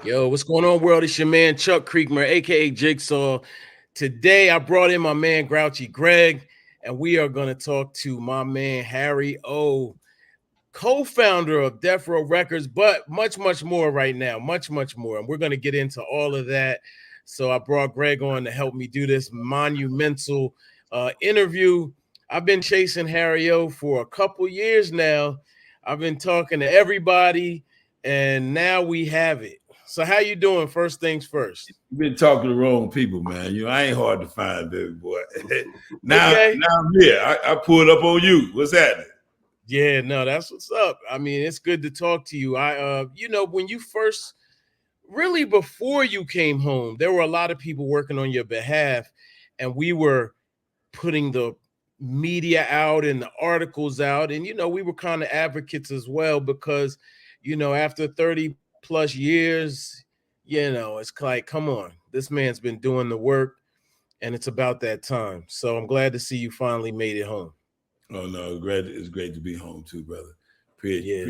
Yo, what's going on, world? It's your man Chuck Creekmur, aka Jigsaw. Today I brought in my man Grouchy Greg, and we are going to talk to my man Harry O, co-founder of Death Row Records, but much more right now, much more. And we're going to get into all of that. So I brought Greg on to help me do this monumental interview. I've been chasing Harry O for a couple years now. I've been talking to everybody, and now we have it. So how you doing? First things first. You've been talking to the wrong people, man. You know, I ain't hard to find, baby boy. now Okay. I'm here. I pulled up on you. What's happening? Yeah, no, that's what's up. I mean, it's good to talk to you. When you first, really before you came home, there were a lot of people working on your behalf, and we were putting the media out and the articles out, and we were kind of advocates as well, because after 30 plus years, it's like, come on, this man's been doing the work, and it's about that time. So I'm glad to see you finally made it home. Oh no, it's great to be home too, brother. Yeah,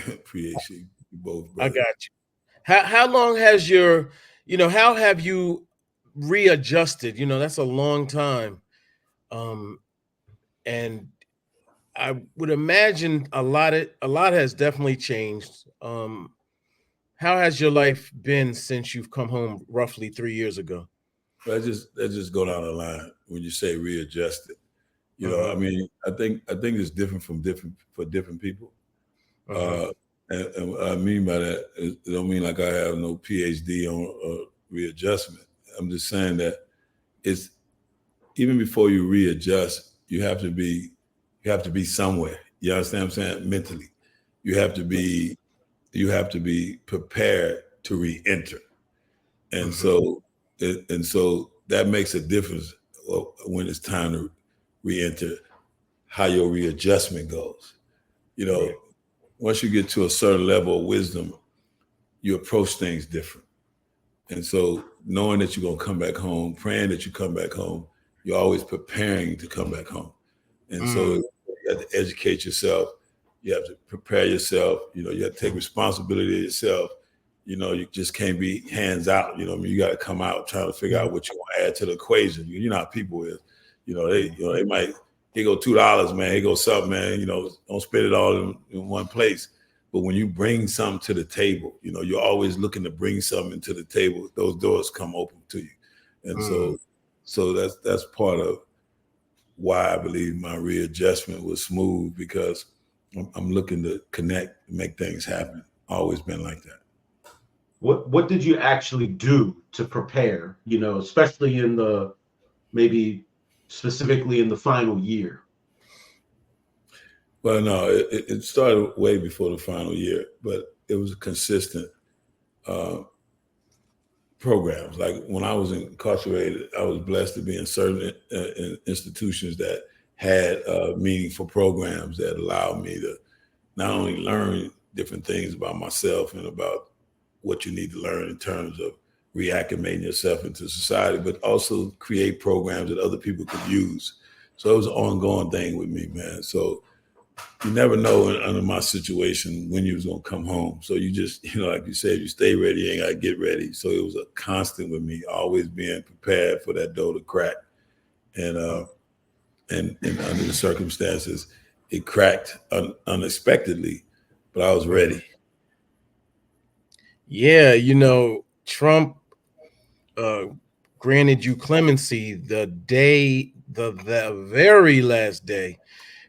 Appreciate you both, I brother. got you. How long has how have you readjusted? That's a long time. And I would imagine a lot has definitely changed. How has your life been since you've come home roughly 3 years ago? Let's just go down the line when you say readjusted. You know, I Uh-huh. mean, I think it's different for different people. Uh-huh. Uh, and what I mean by that is, it don't mean like I have no PhD on readjustment. I'm just saying that it's even before you readjust, you have to be somewhere. You understand what I'm saying? Mentally, you have to be you have to be prepared to re-enter, and Uh-huh. so that makes a difference when it's time to re-enter. How your readjustment goes, you know. Right. Once you get to a certain level of wisdom, you approach things different. And so knowing that you're going to come back home, praying that you come back home, you're always preparing to come back home. And so Mm. you have to educate yourself. You have to prepare yourself. You know, you have to take responsibility of yourself. You know, you just can't be hands out. You know, I mean, you got to come out trying to figure out what you want to add to the equation. You know how people is. They might, here go $2, man. Here go something, man. You know, don't spend it all in one place. But when you bring something to the table, you know, you're always looking to bring something to the table. Those doors come open to you. And Mm. so that's part of why I believe my readjustment was smooth, because I'm looking to connect, make things happen. Always been like that. What did you actually do to prepare, especially in the maybe specifically in the final year? Well, no, it started way before the final year, but it was consistent uh, programs. Like when I was incarcerated, I was blessed to be in certain institutions that had meaningful programs that allowed me to not only learn different things about myself and about what you need to learn in terms of reacclimating yourself into society, but also create programs that other people could use. So it was an ongoing thing with me, man. So you never know under my situation when you was gonna come home. So you just, like you said, you stay ready, you ain't gotta get ready. So it was a constant with me, always being prepared for that door to crack. And and under the circumstances, it cracked unexpectedly, but I was Mhm. ready. Yeah, Trump uh granted you clemency the very last day,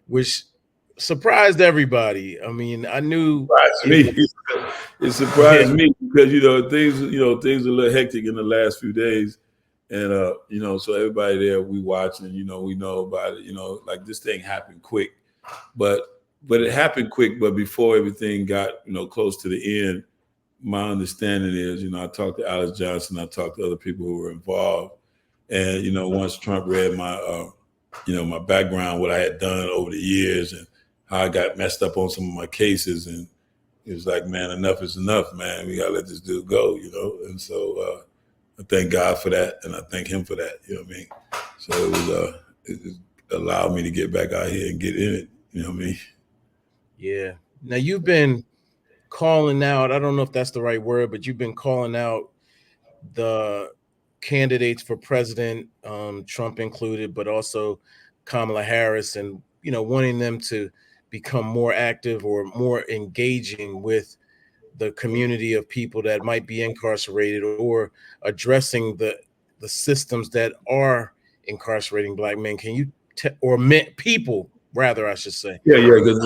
which surprised everybody. I mean, I knew Surprised it me. was. It Yeah. surprised me because things are a little hectic in the last few days, and so everybody there, we watching, we know about it. Like this thing happened quick, but it happened quick. But before everything got close to the end, my understanding is, I talked to Alice Johnson, I talked to other people who were involved, and once Trump read my background, what I had done over the years, and how I got messed up on some of my cases, and it was like, man, enough is enough, man. We gotta let this dude go. And so I thank God for that, and I thank him for that. You know what I mean? So it allowed me to get back out here and get in it. You know what I mean? Yeah. Now you've been calling out, I don't know if that's the right word, but you've been calling out the candidates for president, Trump included, but also Kamala Harris, and wanting them to become more active or more engaging with the community of people that might be incarcerated, or addressing the systems that are incarcerating Black men. Can you or men, people rather, I should say? Yeah, because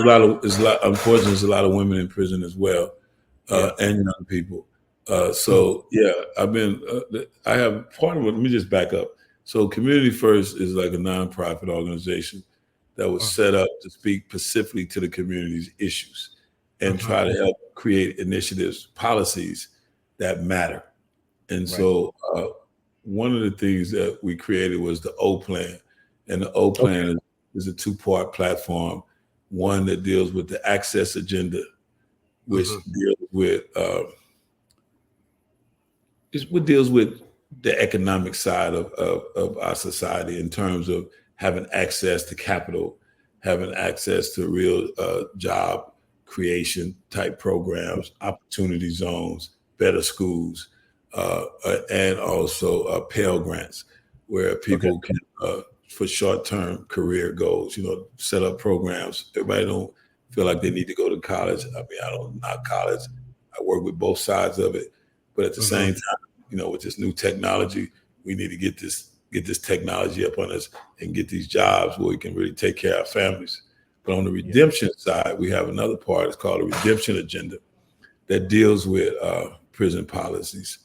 unfortunately, there's a lot of women in prison as well, and young people. So yeah, I have part of it. Let me just back up. So Community First is like a nonprofit organization that was set up to speak specifically to the community's issues and try to help create initiatives, policies that matter. And so one of the things that we created was the O Plan. And the O Plan is a two-part platform. One that deals with the access agenda, which deals with the economic side of our society in terms of having access to capital, having access to real job creation type programs, opportunity zones, better schools, and also Pell Grants, where people can, for short-term career goals, set up programs. Everybody don't feel like they need to go to college. I mean, I don't knock college. I work with both sides of it, but at the same time, with this new technology, we need to get this technology up on us and get these jobs where we can really take care of our families. But on the redemption side, we have another part. It's called a redemption agenda that deals with prison policies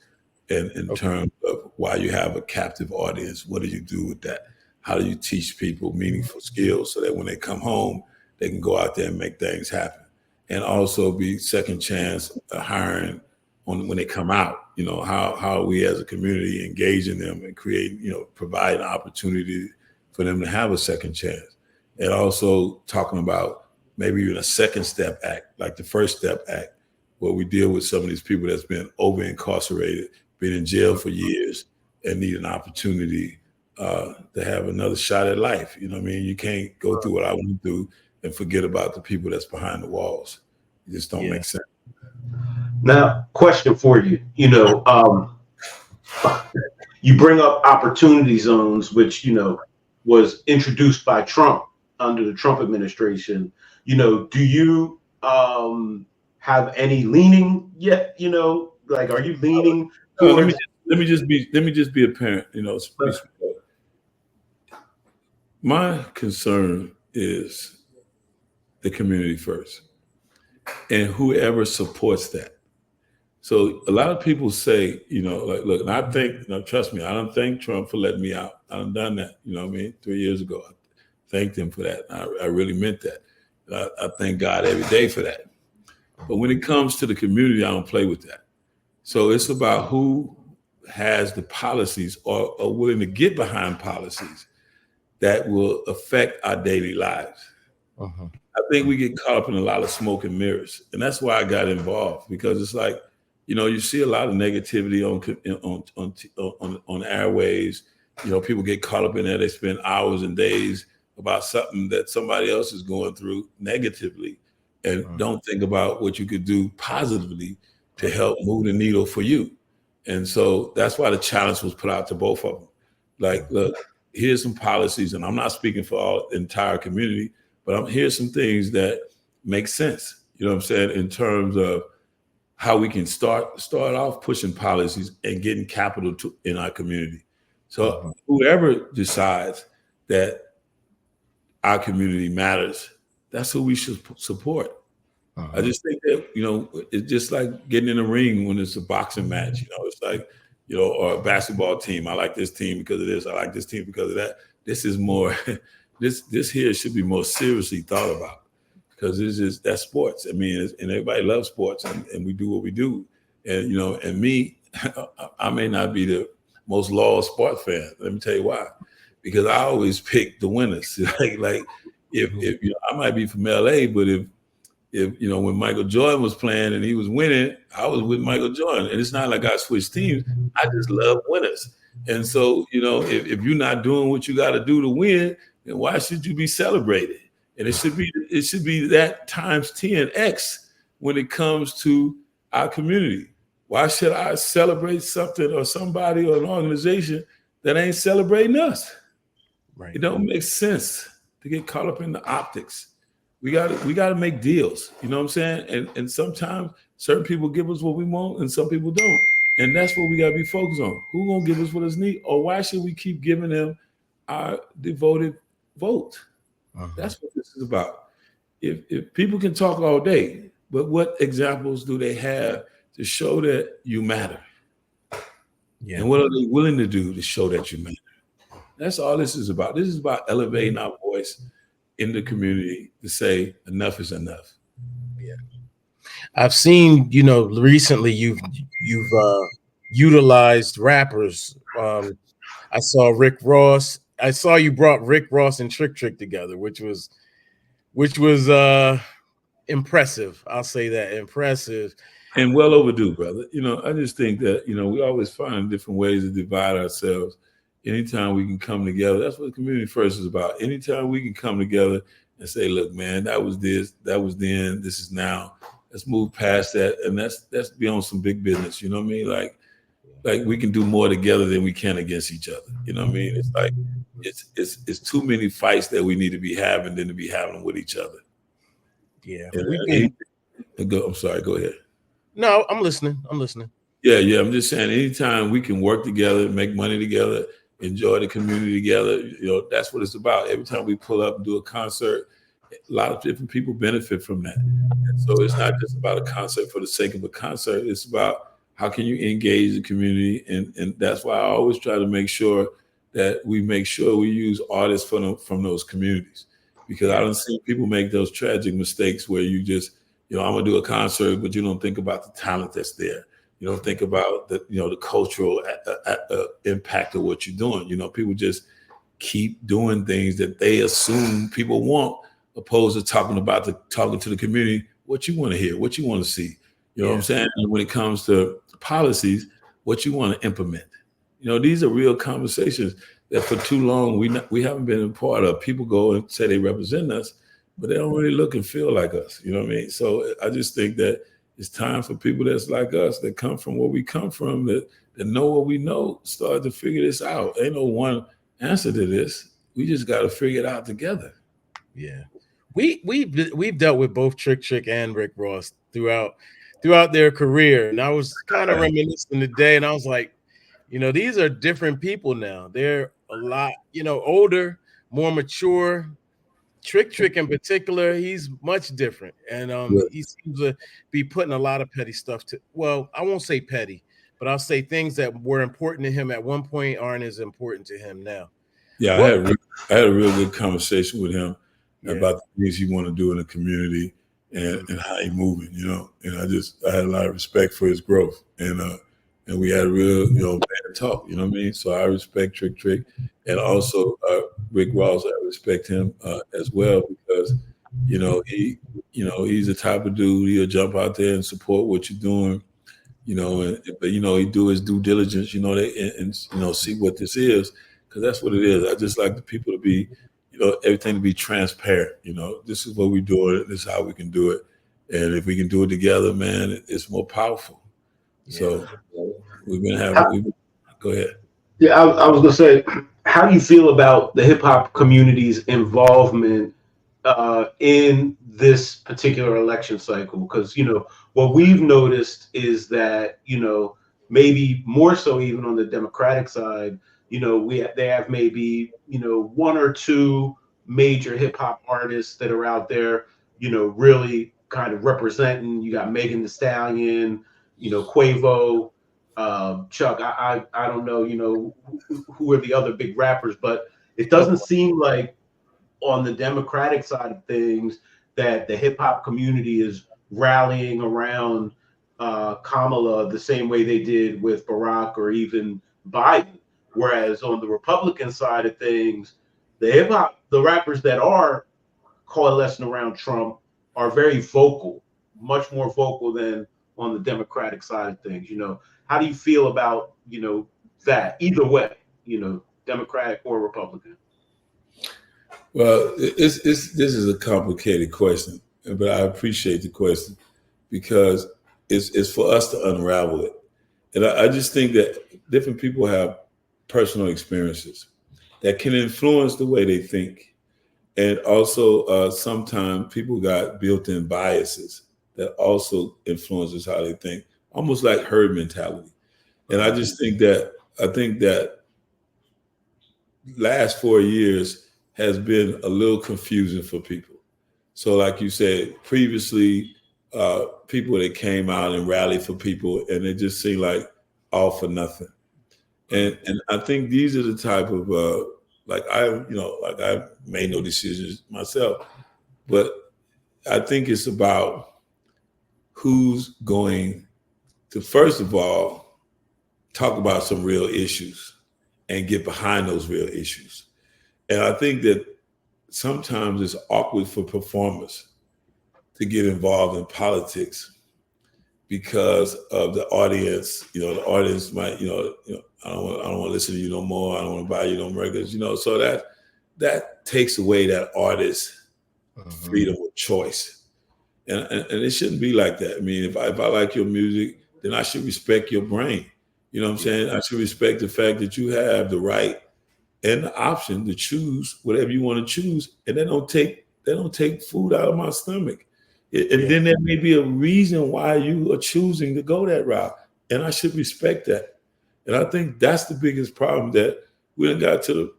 and in terms of why you have a captive audience. What do you do with that? How do you teach people meaningful skills so that when they come home, they can go out there and make things happen? And also be second chance hiring when they come out. How we as a community engaging them and create, provide an opportunity for them to have a second chance. And also talking about maybe even a second step act, like the First Step Act, where we deal with some of these people that's been over incarcerated, been in jail for years, and need an opportunity to have another shot at life. You know what I mean? You can't go through what I went through and forget about the people that's behind the walls. It just don't make sense. Now, question for you. You bring up opportunity zones, which was introduced by Trump under the Trump administration. Do you have any leaning yet? Like, are you leaning towards? Let me just be a parent. My concern is the community first, and whoever supports that. So a lot of people say, like, look, and I think, trust me, I don't thank Trump for letting me out. I done that, 3 years ago. I thanked him for that. I really meant that. I thank God every day for that. But when it comes to the community, I don't play with that. So it's about who has the policies or are willing to get behind policies that will affect our daily lives. I think we get caught up in a lot of smoke and mirrors. And that's why I got involved, because it's like, you see a lot of negativity on airwaves. People get caught up in there. They spend hours and days about something that somebody else is going through negatively and don't think about what you could do positively to help move the needle for you. And so that's why the challenge was put out to both of them. Like, look, here's some policies, and I'm not speaking for the entire community, but here's some things that make sense. You know what I'm saying? In terms of how we can start off pushing policies and getting capital in our community. So whoever decides that our community matters, that's who we should support. I just think that, it's just like getting in a ring when it's a boxing match. It's like, or a basketball team. I like this team because of this. I like this team because of that. This is more, this here should be more seriously thought about, because that's sports. I mean, and everybody loves sports, and we do what we do. And, and me, I may not be the most loyal sports fan. Let me tell you why. Because I always pick the winners. like if I might be from LA, but if when Michael Jordan was playing and he was winning, I was with Michael Jordan. And it's not like I switched teams. I just love winners. And so, if you're not doing what you got to do to win, then why should you be celebrated? And it should be that times 10x when it comes to our community. Why should I celebrate something or somebody or an organization that ain't celebrating us? Right. It don't make sense to get caught up in the optics. We gotta make deals. You know what I'm saying? And sometimes certain people give us what we want and some people don't. And that's what we gotta be focused on. Who gonna give us what is needed? Or why should we keep giving them our devoted vote? That's what this is about. If people can talk all day, but what examples do they have to show that you matter? Yeah. And what are they willing to do to show that you matter? That's all this is about. This is about elevating our voice in the community to say enough is enough. Yeah. I've seen, recently you've utilized rappers. I saw Rick Ross. I saw you brought Rick Ross and Trick together, which was impressive. I'll say that, impressive. And well overdue, brother. I just think that, we always find different ways to divide ourselves. Anytime we can come together, that's what Community First is about. Anytime we can come together and say, look, man, that was this, that was then, this is now. Let's move past that. And that's be on some big business. You know what I mean? Like we can do more together than we can against each other. You know what I mean? It's like it's too many fights that we need to be having than to be having with each other. Yeah. I'm sorry, go ahead. No, I'm listening. Yeah. I'm just saying anytime we can work together, make money together, enjoy the community together, that's what it's about. Every time we pull up and do a concert, a lot of different people benefit from that. And so it's not just about a concert for the sake of a concert. It's about how can you engage the community? And that's why I always try to make sure that we use artists from those communities. Because I don't see people make those tragic mistakes where you just, I'm gonna do a concert, but you don't think about the talent that's there. You don't think about the cultural impact of what you're doing. People just keep doing things that they assume people want, opposed to talking to the community, what you want to hear, what you want to see. You know what I'm saying? And when it comes to policies, what you want to implement. These are real conversations that for too long we haven't been a part of. People go and say they represent us, but they don't really look and feel like us. You know what I mean? So I just think that it's time for people that's like us, that come from where we come from, that know what we know, start to figure this out. Ain't no one answer to this. We just got to figure it out together. Yeah. We've dealt with both Trick and Rick Ross throughout their career. And I was kind of reminiscing today, and I was like, these are different people now. They're a lot, older, more mature. Trick in particular, he's much different. And he seems to be putting a lot of petty stuff well, I won't say petty, but I'll say things that were important to him at one point aren't as important to him now. Yeah, I had a real good conversation with him about the things he want to do in the community and how he moving, and I had a lot of respect for his growth. And we had a real, bad talk, you know what I mean? So I respect Trick. And also Rick Ross, I respect him as well because, he's the type of dude, he'll jump out there and support what you're doing, but he do his due diligence, and see what this is, because that's what it is. I just like the people to be, everything to be transparent. This is what we're doing. This is how we can do it. And if we can do it together, man, it's more powerful. Yeah. So we've been having. Go ahead. Yeah, I was gonna say, how do you feel about the hip hop community's involvement in this particular election cycle? Because what we've noticed is that maybe more so even on the Democratic side, they have maybe one or two major hip hop artists that are out there, really kind of representing. You got Megan Thee Stallion, Quavo, Chuck. I don't know, who are the other big rappers, but it doesn't seem like on the Democratic side of things that the hip hop community is rallying around Kamala the same way they did with Barack or even Biden. Whereas on the Republican side of things, the rappers that are coalescing around Trump are very vocal, much more vocal than on the Democratic side of things. How do you feel about, that either way, Democratic or Republican? Well, this is a complicated question, but I appreciate the question because it's for us to unravel it. And I just think that different people have personal experiences that can influence the way they think. And also sometimes people got built-in biases that also influences how they think, almost like herd mentality. And I think that last 4 years has been a little confusing for people. So like you said, previously, people that came out and rallied for people, and it just seemed like all for nothing. And I think these are the type of I made no decisions myself, but I think it's about who's going to, first of all, talk about some real issues and get behind those real issues. And I think that sometimes it's awkward for performers to get involved in politics because of the audience. You know, the audience might, I don't want to listen to you no more. I don't want to buy you no records. So that takes away that artist's freedom of choice, and it shouldn't be like that. I mean, if I like your music, then I should respect your brain. You know what I'm saying? I should respect the fact that you have the right and the option to choose whatever you want to choose, and they don't take food out of my stomach. And then there may be a reason why you are choosing to go that route, and I should respect that. And I think that's the biggest problem, that we done got to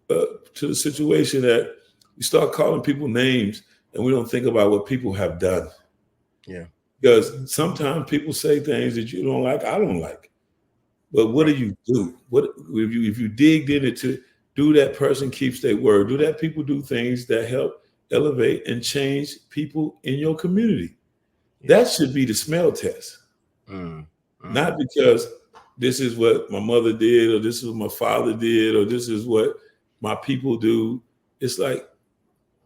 the situation that we start calling people names and we don't think about what people have done. Yeah. Because sometimes people say things that you don't like, I don't like. But what do you do? What if you dig into, do that person keeps their word? Do that people do things that help elevate and change people in your community? That should be the smell test. Not because this is what my mother did, or this is what my father did, or this is what my people do. It's like,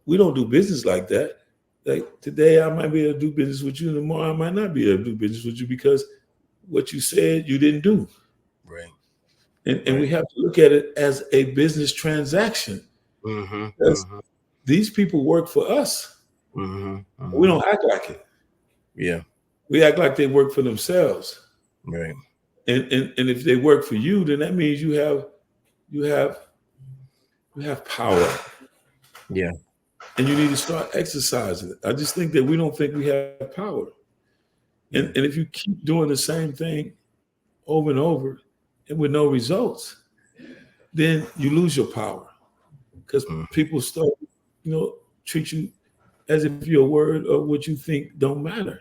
we don't do business like that. Like today I might be able to do business with you, and tomorrow I might not be able to do business with you because what you said you didn't do. Right. And we have to look at it as a business transaction. These people work for us. We don't act like it. Yeah. We act like they work for themselves. Right. And if they work for you, then that means you have power. Yeah. And you need to start exercising it. I just think that we don't think we have power. And if you keep doing the same thing over and over and with no results, then you lose your power. Because people start, treat you as if your word or what you think don't matter.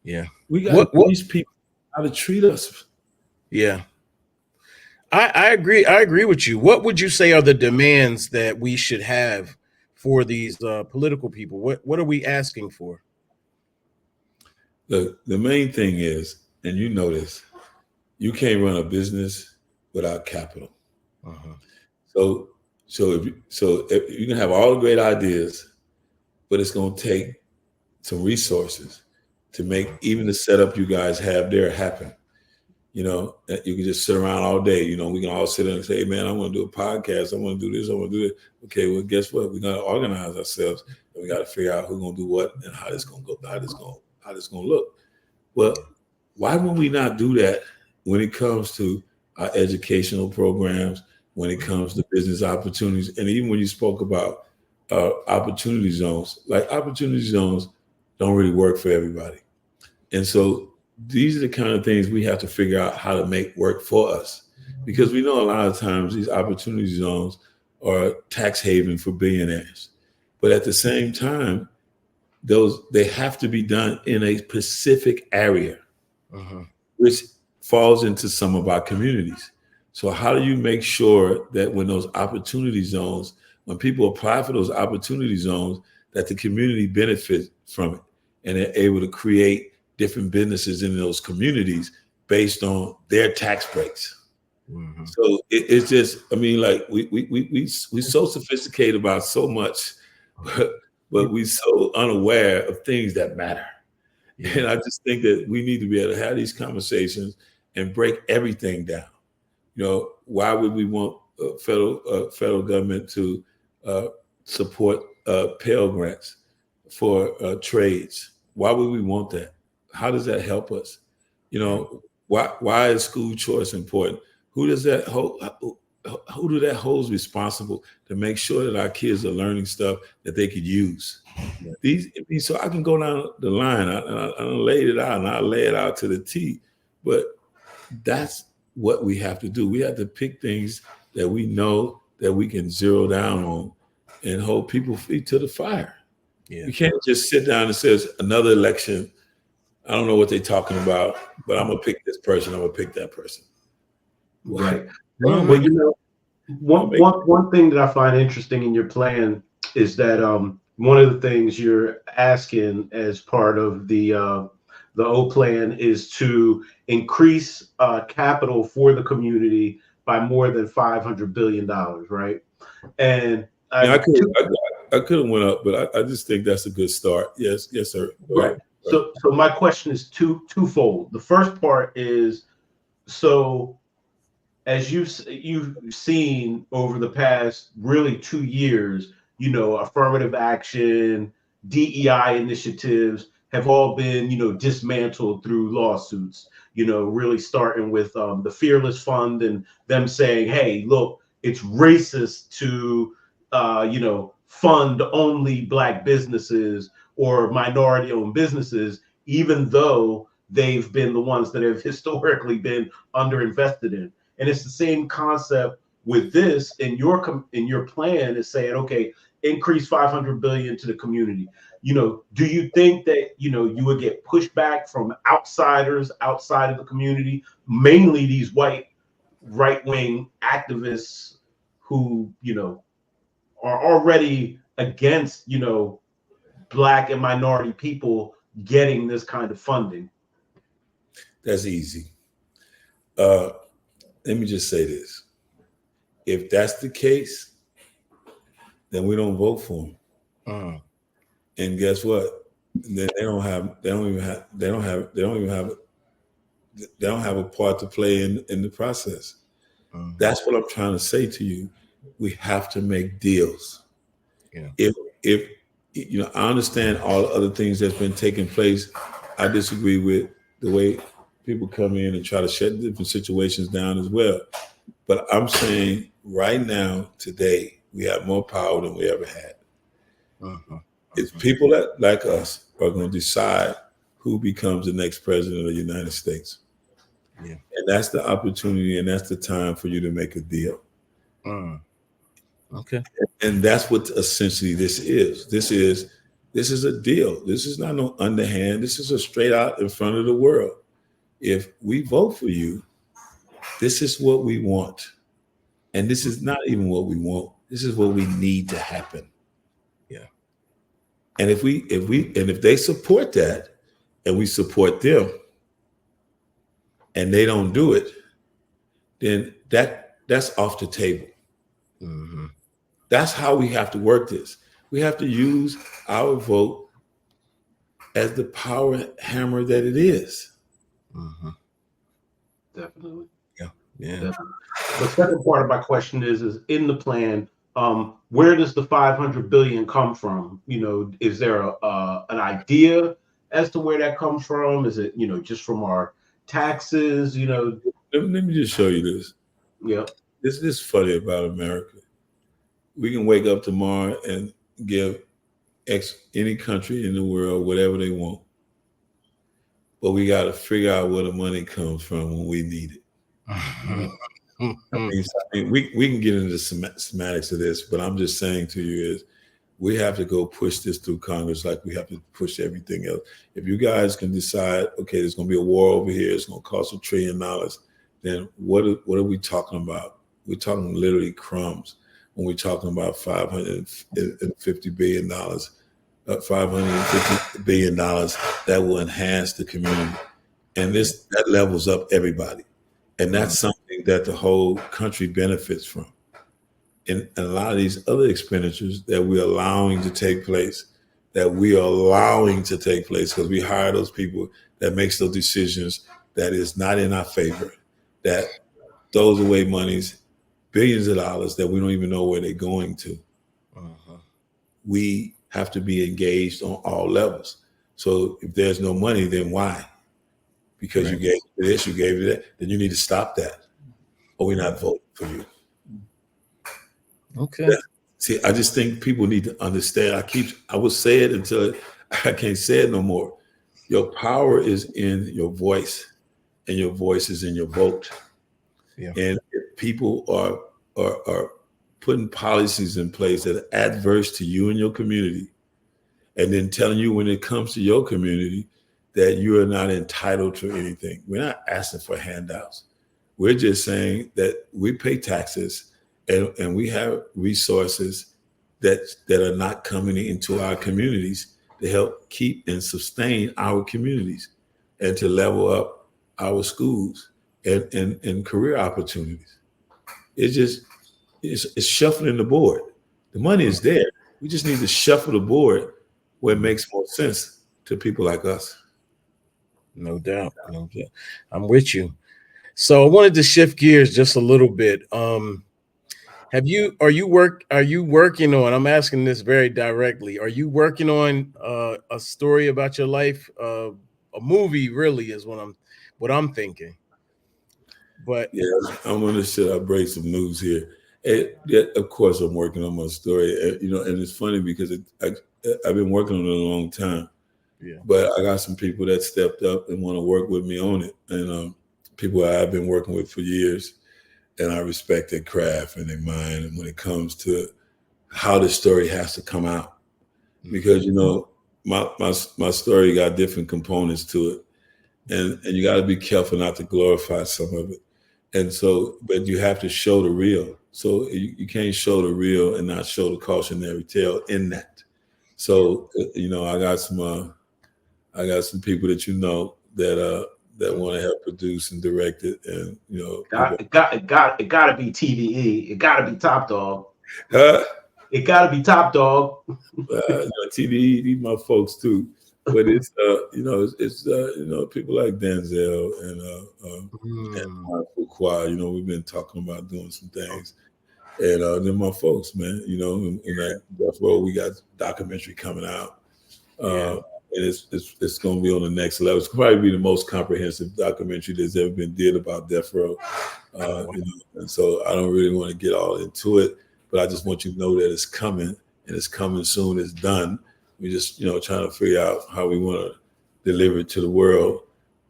Yeah. We got to teach people how to treat us. Yeah. I agree. I agree with you. What would you say are the demands that we should have for these political people? What are we asking for? The main thing is, and you know this, you can't run a business without capital. So if you can have all the great ideas, but it's going to take some resources to make even the setup you guys have there happen. You can just sit around all day. We can all sit there and say, hey, man, I want to do a podcast. I want to do this. I want to do it. Okay, well, guess what? We're going to organize ourselves, and we got to figure out who's going to do what and how this going to go, how this going to look. Well, why would we not do that when it comes to our educational programs, when it comes to business opportunities, and even when you spoke about opportunity zones? Like, opportunity zones don't really work for everybody. And so these are the kind of things we have to figure out how to make work for us, because we know a lot of times these opportunity zones are tax haven for billionaires. But at the same time, they have to be done in a specific area, which falls into some of our communities. So how do you make sure that when those opportunity zones, when people apply for those opportunity zones, that the community benefits from it and they're able to create different businesses in those communities based on their tax breaks? So it's just, I mean, like we so sophisticated about so much, but we so unaware of things that matter. And I just think that we need to be able to have these conversations and break everything down. Why would we want federal government to support Pell Grants for trades? Why would we want that? How does that help us? You know, why is school choice important? Who does that hold? Who do that holds responsible to make sure that our kids are learning stuff that they could use? So I can go down the line. I laid it out, and I lay it out to the T. But that's what we have to do. We have to pick things that we know that we can zero down on and hold people feet to the fire. Yeah. You can't just sit down and say another election. I don't know what they're talking about, but I'm gonna pick this person. I'm gonna pick that person. Right. Well, you know, one thing that I find interesting in your plan is that one of the things you're asking as part of the O plan is to increase capital for the community by more than $500 billion, right? And I could have went up, but I just think that's a good start. Yes, sir. Right. So my question is twofold. The first part is, so as you've seen over the past really 2 years, you know, affirmative action, DEI initiatives have all been, you know, dismantled through lawsuits, you know, really starting with the Fearless Fund and them saying, hey, look, it's racist to, you know, fund only Black businesses or minority owned businesses, even though they've been the ones that have historically been underinvested in. And it's the same concept with this. In your plan is saying, okay, increase 500 billion to the community. You know, do you think that, you know, you would get pushback from outsiders outside of the community, mainly these white right-wing activists who, you know, are already against, you know, Black and minority people getting this kind of funding? That's easy. Let me just say this. If that's the case, then we don't vote for them. And guess what? Then they don't have a part to play in the process. That's what I'm trying to say to you. We have to make deals. Yeah. If you know, I understand all the other things that's been taking place. I disagree with the way people come in and try to shut different situations down as well. But I'm saying right now, today, we have more power than we ever had. It's people that, like us, are going to decide who becomes the next president of the United States. Yeah. And that's the opportunity, and that's the time for you to make a deal. Okay. And that's what essentially this is. This is a deal. This is not no underhand. This is a straight out in front of the world. If we vote for you, this is what we want. And this is not even what we want. This is what we need to happen. Yeah. And if they support that and we support them and they don't do it, then that's off the table. Mm-hmm. That's how we have to work this. We have to use our vote as the power hammer that it is. Mm-hmm. Definitely. Yeah. Definitely. The second part of my question is in the plan, where does the 500 billion come from? You know, is there an idea as to where that comes from? Is it, you know, just from our taxes? You know, let me just show you this. Yeah. This is funny about America. We can wake up tomorrow and give any country in the world whatever they want. But we got to figure out where the money comes from when we need it. I mean, we can get into the semantics of this, but I'm just saying to you is we have to go push this through Congress like we have to push everything else. If you guys can decide, okay, there's going to be a war over here, it's going to cost $1 trillion, then what are we talking about? We're talking literally crumbs when we're talking about $550 billion, $550 billion that will enhance the community. And that levels up everybody. And that's something that the whole country benefits from. And a lot of these other expenditures that we're allowing to take place, because we hire those people that makes those decisions that is not in our favor, that throws away monies, billions of dollars that we don't even know where they're going to. We have to be engaged on all levels. So if there's no money, then why? Because you gave this, you gave that, then you need to stop that, or we're not voting for you. Okay. See, I just think people need to understand. I will say it until I can't say it no more. Your power is in your voice, and your voice is in your vote. Yeah. And if people are putting policies in place that are adverse to you and your community, and then telling you when it comes to your community that you are not entitled to anything. We're not asking for handouts. We're just saying that we pay taxes and we have resources that are not coming into our communities to help keep and sustain our communities and to level up our schools and career opportunities. It's shuffling the board. The money is there. We just need to shuffle the board where it makes more sense to people like us. No doubt. No doubt. I'm with you. So I wanted to shift gears just a little bit. Are you working on, I'm asking this very directly, are you working on a story about your life? A movie really is what I'm thinking. But yeah, I'm gonna break some news here. Yeah, of course, I'm working on my story. And it's funny because I've been working on it a long time. Yeah. But I got some people that stepped up and want to work with me on it, and people I've been working with for years, and I respect their craft and their mind. And when it comes to how the story has to come out, because my story got different components to it, and you got to be careful not to glorify some of it. And so, but you have to show the real. So you can't show the real and not show the cautionary tale in that. So I got some people that want to help produce and direct it, and it got to be TDE. It got to be Top Dog. It got to be Top Dog. TDE, these my folks too. But it's people like Denzel and Mark Fuqua. We've been talking about doing some things, and then my folks, man. In that Death Row, we got documentary coming out, and it's going to be on the next level. It's probably be the most comprehensive documentary that's ever been did about Death Row, and so I don't really want to get all into it, but I just want you to know that it's coming, and it's coming soon. It's done. We just, trying to figure out how we want to deliver it to the world.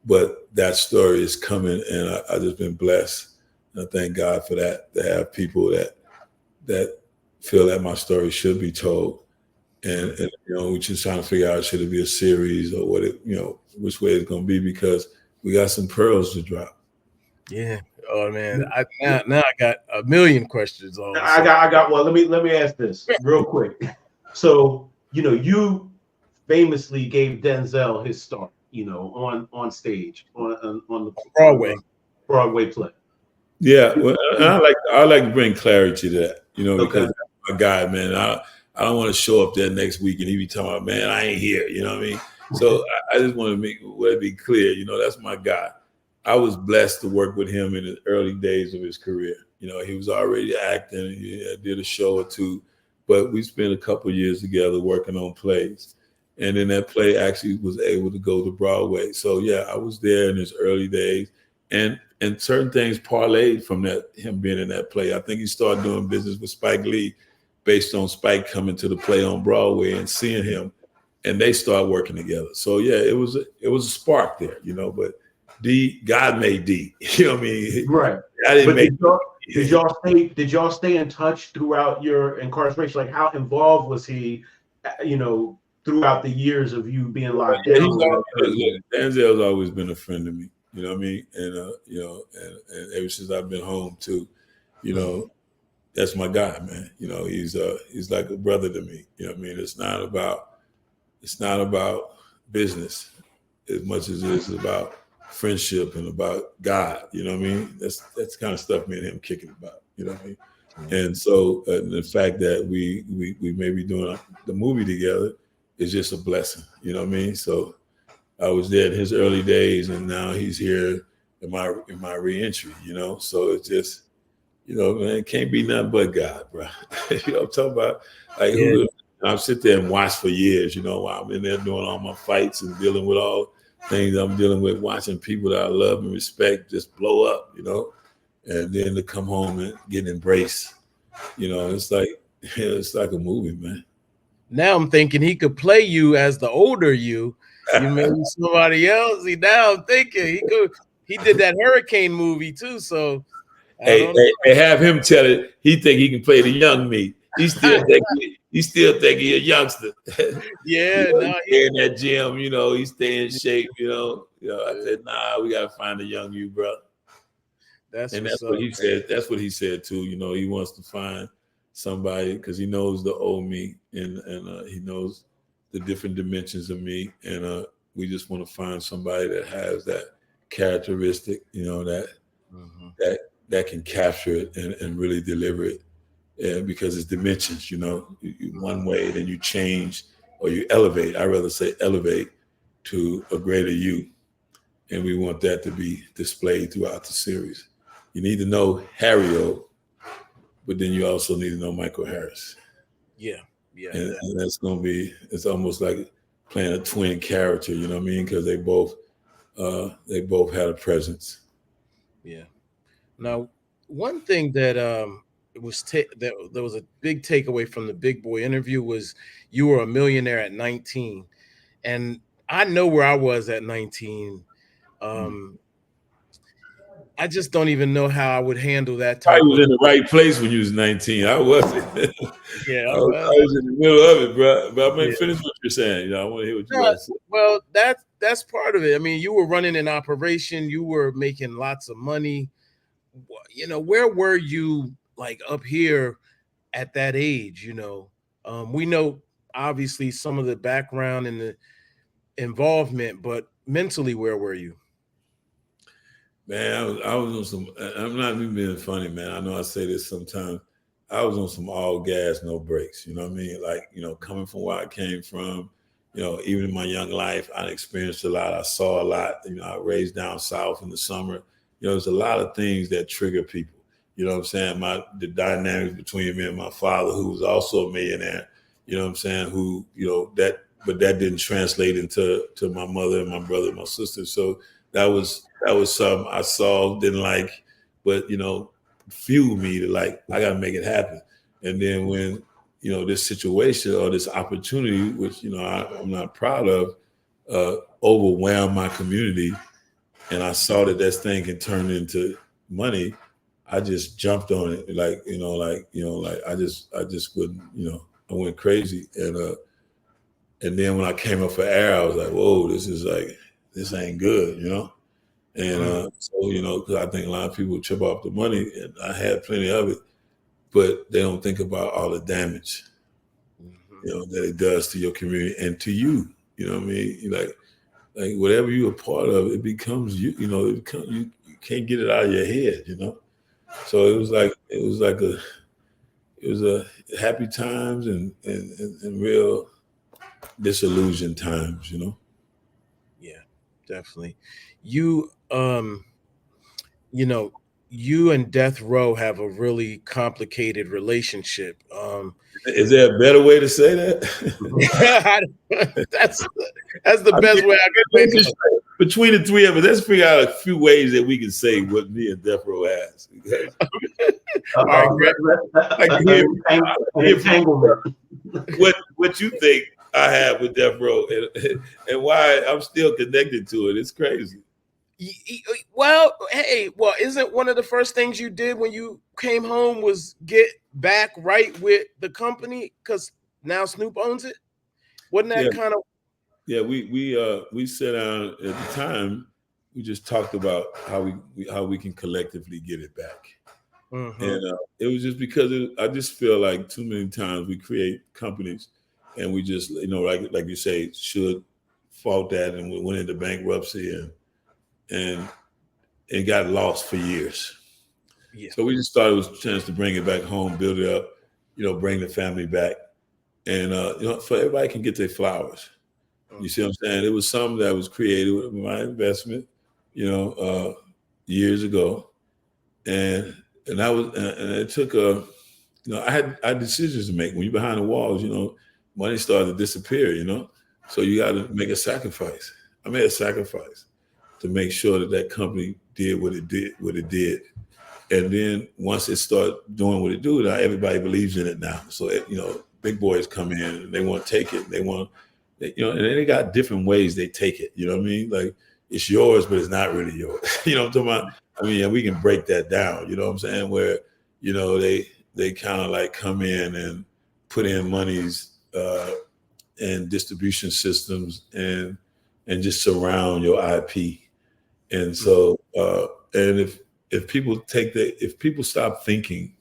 But that story is coming, and I just been blessed. And I thank God for that, to have people that feel that my story should be told. And we're just trying to figure out, should it be a series or which way it's going to be, because we got some pearls to drop. Yeah. Oh man, now I got a million questions. I got one. Let me ask this real quick. So, you famously gave Denzel his start, on stage on the Broadway play. Yeah, well, I like to bring clarity to that, because that's my guy, man. I don't want to show up there next week and he be talking about, man, I ain't here. You know what I mean? So I just want to be clear. That's my guy. I was blessed to work with him in the early days of his career. He was already acting. He did a show or two. But we spent a couple of years together working on plays. And then that play actually was able to go to Broadway. So yeah, I was there in his early days. And certain things parlayed from him being in that play. I think he started doing business with Spike Lee based on Spike coming to the play on Broadway and seeing him. And they started working together. So yeah, it was a spark there, but God made D. You know what I mean? Right. I didn't make Did y'all stay in touch throughout your incarceration? Like, how involved was he, throughout the years of you being locked down? Denzel's always been a friend to me. You know what I mean? And and ever since I've been home too, that's my guy, man. He's like a brother to me. You know what I mean? It's not about business as much as it is about friendship and about God. You know what I mean? That's the kind of stuff me and him kicking about. You know what I mean? And so the fact that we may be doing the movie together is just a blessing. You know what I mean? So I was there in his early days, and now he's here in my reentry. So it's just, man, it can't be nothing but God, bro. I'm talking about, like, who I'll sit there and watch for years, while I'm in there doing all my fights and dealing with all things I'm dealing with, watching people that I love and respect just blow up, and then to come home and get embraced. It's like a movie, man. Now I'm thinking he could play you as the older you. You maybe somebody else. Now I'm thinking he could. He did that Hurricane movie too, so I don't know. Hey, have him tell it. He think he can play the young me. He still think he a youngster. Yeah, no, he in that gym. He stay in shape. I said, nah, we gotta find a young you, bro. That's what he said. That's what he said too. He wants to find somebody because he knows the old me and he knows the different dimensions of me, and we just want to find somebody that has that characteristic, that can capture it and really deliver it. Because it's dimensions, one way, then you change or you elevate. I rather say elevate to a greater you, and we want that to be displayed throughout the series. You need to know Harry O, but then you also need to know Michael Harris. Yeah. And that's going to be, it's almost like playing a twin character, you know what I mean? Because they both had a presence. Yeah. Now, one thing that there was a big takeaway from the Big Boy interview was you were a millionaire at 19, and I know where I was at 19. I just don't even know how I would handle that type. I was in the right place when you was 19. I wasn't. Yeah, I was in the middle of it, bro. But finish what you're saying. I want to hear what you guys say. Well, that's part of it. I mean, you were running an operation. You were making lots of money. Where were you like up here at that age? We know obviously some of the background and the involvement, but mentally, where were you? Man, I was on some. I'm not even being funny, man. I know I say this sometimes. I was on some all gas, no brakes. You know what I mean? Like, coming from where I came from, even in my young life, I experienced a lot. I saw a lot. I raised down south in the summer. There's a lot of things that trigger people. You know what I'm saying? The dynamics between me and my father, who was also a millionaire. You know what I'm saying? Who, but that didn't translate into my mother and my brother and my sister. So that was something I saw, didn't like, but fueled me to like, I gotta make it happen. And then when this situation or this opportunity, which I'm not proud of, overwhelmed my community, and I saw that this thing can turn into money, I just jumped on it. I just wouldn't, I went crazy. And then when I came up for air, I was like, whoa, this ain't good, And so, because I think a lot of people trip off the money, and I had plenty of it, but they don't think about all the damage, that it does to your community and to you. You know what I mean? Like whatever you're a part of, it becomes you. You can't get it out of your head. So it was a happy times and real disillusioned times. Yeah, definitely. You you and Death Row have a really complicated relationship. Is there a better way to say that? that's the best way I can think of. Between the three of us, let's figure out a few ways that we can say what me and Death Row has. All right, Greg. Entanglement. What you think I have with Death Row and why I'm still connected to it. It's crazy. Well, isn't one of the first things you did when you came home was get back right with the company because now Snoop owns it? Wasn't that kind of? Yeah, we sat down at the time. We just talked about how we can collectively get it back, and it was just because I just feel like too many times we create companies, and we just like you say should fault that, and we went into bankruptcy and it got lost for years. Yeah. So we just thought it was a chance to bring it back home, build it up, bring the family back, and so everybody can get their flowers. You see what I'm saying? It was something that was created with my investment, years ago, and it took I had decisions to make. When you're behind the walls, money started to disappear, you know? So you got to make a sacrifice. I made a sacrifice to make sure that that company did what it did. And then once it started doing what it do, now everybody believes in it now. So, you know, big boys come in and they want to take it. They want, you know, and they got different ways they take it. You know what I mean? Like, it's yours, but it's not really yours. You know what I'm talking about? I mean, and we can break that down. You know what I'm saying? Where, you know, they kind of like come in and put in monies and distribution systems and just surround your IP. And so, and if people stop thinking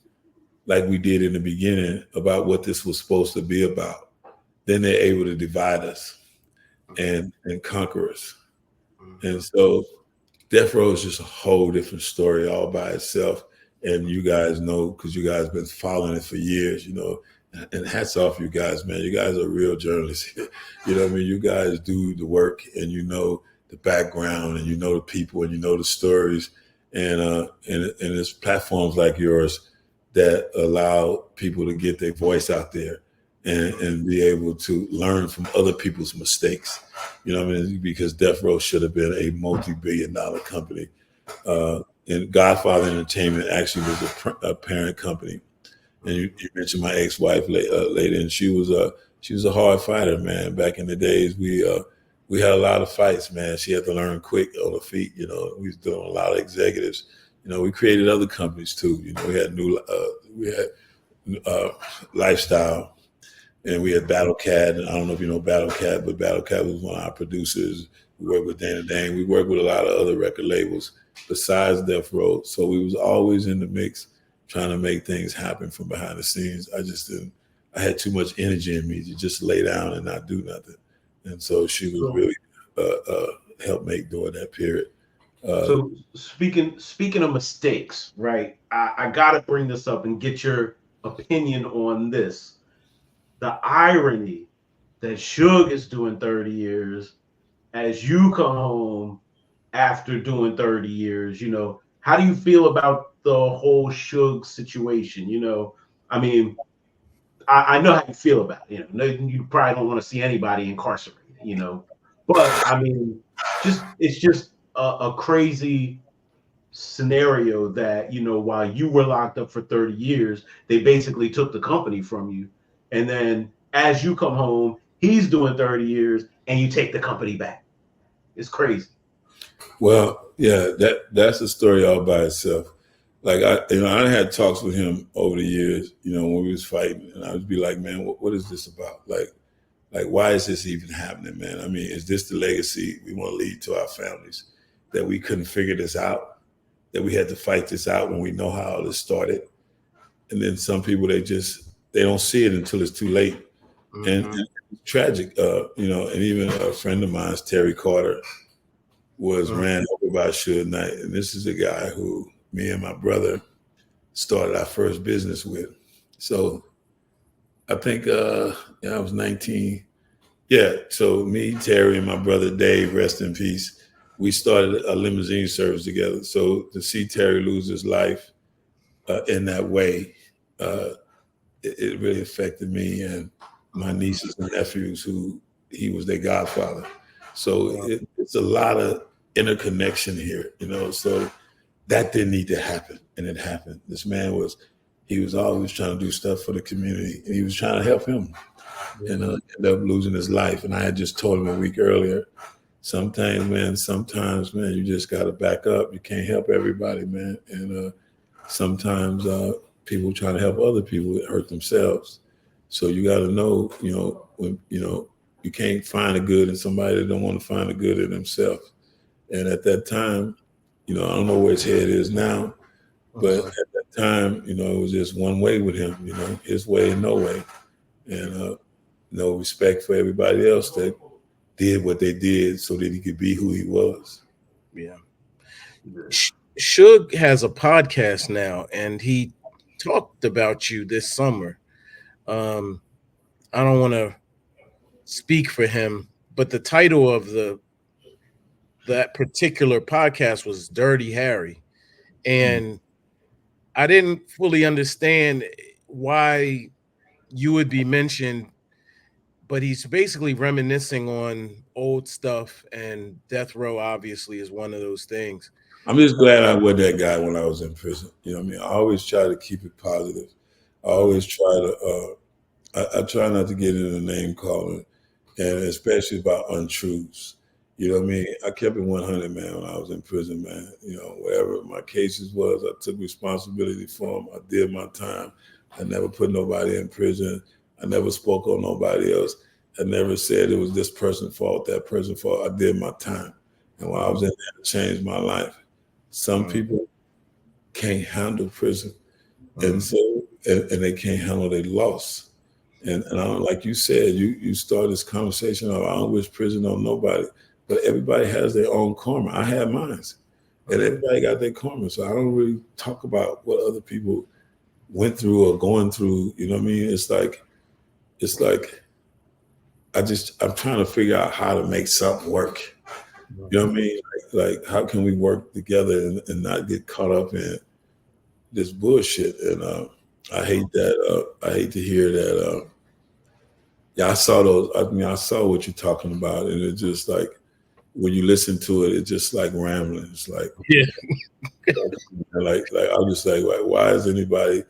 like we did in the beginning about what this was supposed to be about, then they're able to divide us and conquer us. And so Death Row is just a whole different story all by itself. And you guys know, because you guys been following it for years, you know, and hats off you guys, man. You guys are real journalists. You know what I mean? You guys do the work and you know the background and you know the people and you know the stories. And it's platforms like yours that allow people to get their voice out there and be able to learn from other people's mistakes. You know what I mean? Because Death Row should have been a multi-billion-dollar company. And Godfather Entertainment actually was a parent company. And you mentioned my ex-wife later, and she was a hard fighter, man. Back in the days, we had a lot of fights, man. She had to learn quick on her feet. You know, we was doing a lot of executives. You know, we created other companies too. You know, we had Lifestyle, and we had Battle Cat. And I don't know if you know Battle Cat, but Battle Cat was one of our producers. We worked with Dana Dane. We worked with a lot of other record labels besides Death Row. So we was always in the mix, trying to make things happen from behind the scenes. I had too much energy in me to just lay down and not do nothing. And so she was really helped make during that period. So speaking of mistakes, right? I gotta bring this up and get your opinion on this. The irony that Suge is doing 30 years as you come home after doing 30 years, you know, how do you feel about the whole Suge situation? You know, I mean, I know how you feel about it. You know, you probably don't want to see anybody incarcerated, you know, but I mean, it's just a crazy scenario that, you know, while you were locked up for 30 years, they basically took the company from you. And then as you come home, he's doing 30 years and you take the company back. It's crazy. Well, yeah, that's a story all by itself. Like I had talks with him over the years, you know, when we was fighting, and I would be like, man, what is this about? Like, why is this even happening, man? I mean, is this the legacy we want to leave to our families? That we couldn't figure this out, that we had to fight this out when we know how all this started. And then some people, they don't see it until it's too late. And it's tragic, you know, and even a friend of mine, Terry Carter, was ran over by Suge Knight. And this is a guy who me and my brother started our first business with. So I think I was 19. Yeah, so me, Terry, and my brother Dave, rest in peace, we started a limousine service together. So to see Terry lose his life in that way, it really affected me and my nieces and nephews, who he was their godfather. So it's a lot of interconnection here, you know. So that didn't need to happen, and it happened. This man he was always trying to do stuff for the community, and he was trying to help him, and ended up losing his life. And I had just told him a week earlier, sometimes, man, you just got to back up. You can't help everybody, man. And sometimes people trying to help other people hurt themselves. So you got to know, you know, when, you know, you can't find a good in somebody that don't want to find a good in themselves. And at that time, you know, I don't know where his head is now, but at that time, you know, it was just one way with him, you know, his way and no way. And no respect for everybody else that did what they did so that he could be who he was. Yeah. Suge has a podcast now, and he talked about you this summer. I don't want to speak for him, but the title of that particular podcast was Dirty Harry. And I didn't fully understand why you would be mentioned but he's basically reminiscing on old stuff, and death row obviously is one of those things. I'm just glad I was that guy when I was in prison. You know what I mean? I always try to keep it positive. I always try to, I try not to get into name calling, and especially about untruths. You know what I mean? I kept it 100, man, when I was in prison, man. You know, whatever my cases was, I took responsibility for them. I did my time. I never put nobody in prison. I never spoke on nobody else. I never said it was this person's fault, that person's fault. I did my time. And while I was in there, it changed my life. Some people can't handle prison. And so, and they can't handle their loss. And I don't, like you said, you start this conversation of, I don't wish prison on nobody, but everybody has their own karma. I had mine, and everybody got their karma. So I don't really talk about what other people went through or going through. You know what I mean? It's like I'm trying to figure out how to make something work. You know what I mean? Like how can we work together and not get caught up in this bullshit? And I hate that. I hate to hear that. Yeah, I saw those. I mean, I saw what you're talking about, and it's just like when you listen to it, it's just like rambling. It's like, Yeah, like I'm just like, why is anybody?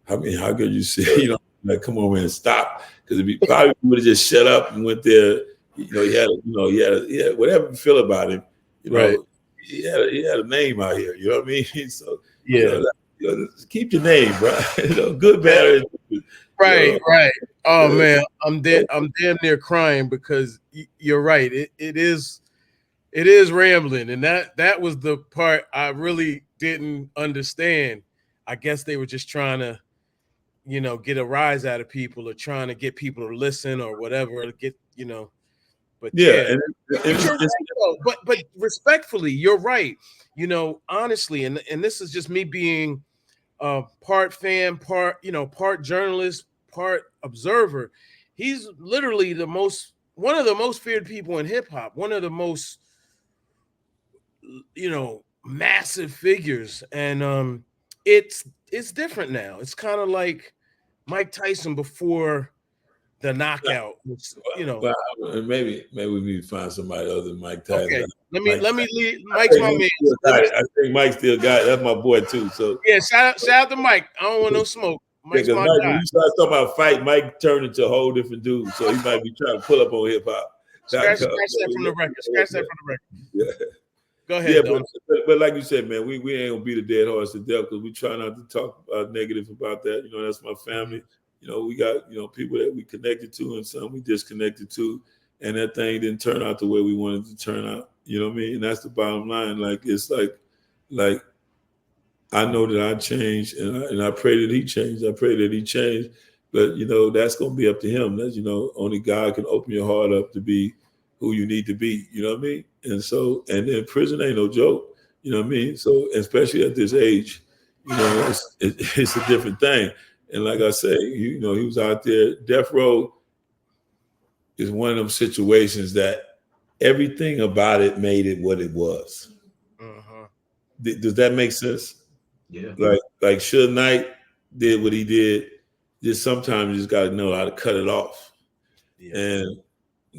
I mean, how could you say, you know, like come over and stop? Because if he probably would have just shut up and went there. You know, he had whatever you feel about him. You know, right. he had a name out here. You know what I mean? So Yeah, keep your name, bro. You know, good, bad. right, right. Oh man, I'm damn near crying because you're right. It is rambling, and that was the part I really didn't understand. I guess they were just trying to, get a rise out of people, or trying to get people to listen or whatever to get, But Yeah, yeah, and but you're right, though. But respectfully, you're right. Honestly, and this is just me being part fan, part journalist, part observer. He's literally one of the most feared people in hip hop, one of the most, massive figures. And it's different now. It's kind of like Mike Tyson before the knockout, Well, maybe we need to find somebody other than Mike Tyson. Okay, let me leave. I Mike's think my Mike man. still got it. I think Mike still got it. That's my boy too. So Yeah, shout out to Mike. I don't want no smoke. yeah, Mike's because my Mike, guy. when you start talking about fight, Mike turned into a whole different dude. So he might be trying to pull up on Scratch hip-hop.com. that from the record. Scratch that from the record. Yeah. Go ahead, Yeah, Don. but like you said, man, we ain't gonna beat a dead horse to death because we try not to talk negative about that. You know, that's my family. You know, we got people that we connected to and some we disconnected to, and that thing didn't turn out the way we wanted to turn out. You know what I mean? And that's the bottom line. Like it's like I know that I changed, and I pray that he changed. I pray that he changed, but that's gonna be up to him. That's only God can open your heart up to be who you need to be. You know what I mean? And so, and then prison ain't no joke. You know what I mean? So, especially at this age, it's a different thing. And like I say, he was out there. Death row is one of them situations that everything about it made it what it was. Uh-huh. Does that make sense? Yeah. Like Suge Knight did what he did. Just sometimes you just got to know how to cut it off. Yeah. And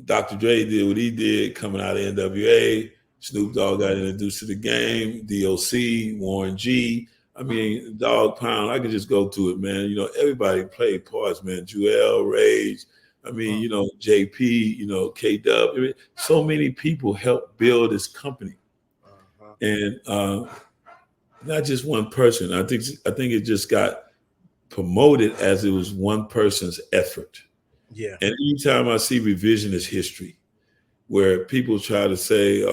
Dr. Dre did what he did coming out of NWA. Snoop Dogg got introduced to the game. DOC, Warren G. I mean, Dog Pound. I can just go to it, man. Everybody played parts, man. Jewel, Rage. I mean, JP. K-Dub. I mean, so many people helped build this company, and not just one person. I think it just got promoted as it was one person's effort. Yeah. And anytime I see revisionist history, where people try to say,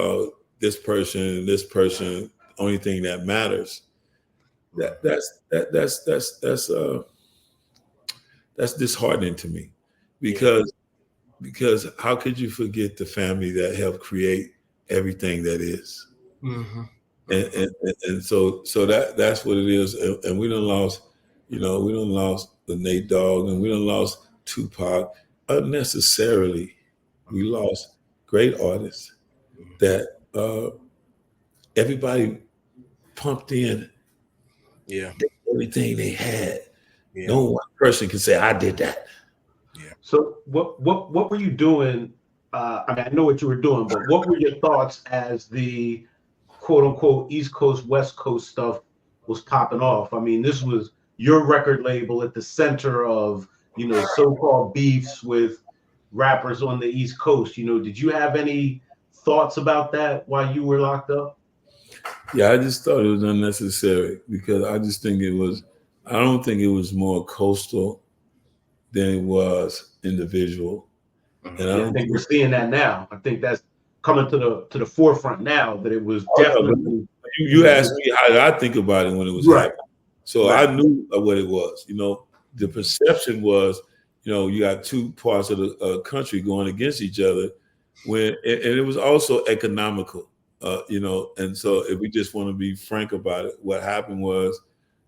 this person, only thing that matters, that's disheartening to me, because how could you forget the family that helped create everything that is? Mm-hmm. And so that's what it is. And we done lost, we done lost the Nate Dogg, and we done lost Tupac unnecessarily. We lost great artists that everybody pumped in everything they had. Yeah. No one person can say, I did that. Yeah. So what were you doing? I mean, I know what you were doing, but what were your thoughts as the quote unquote East Coast, West Coast stuff was popping off? I mean, this was your record label at the center of, so-called beefs with rappers on the East Coast. Did you have any thoughts about that while you were locked up? Yeah, I just thought it was unnecessary because I just think it was. I don't think it was more coastal than it was individual, and I Yeah, I don't think think. we're seeing that now. I think that's coming to the forefront now that it was Oh, no, but definitely, you asked me how did I think about it when it was right, happening, so right. I knew what it was. The perception was, you got two parts of the country going against each other, and it was also economical. And so if we just want to be frank about it, what happened was,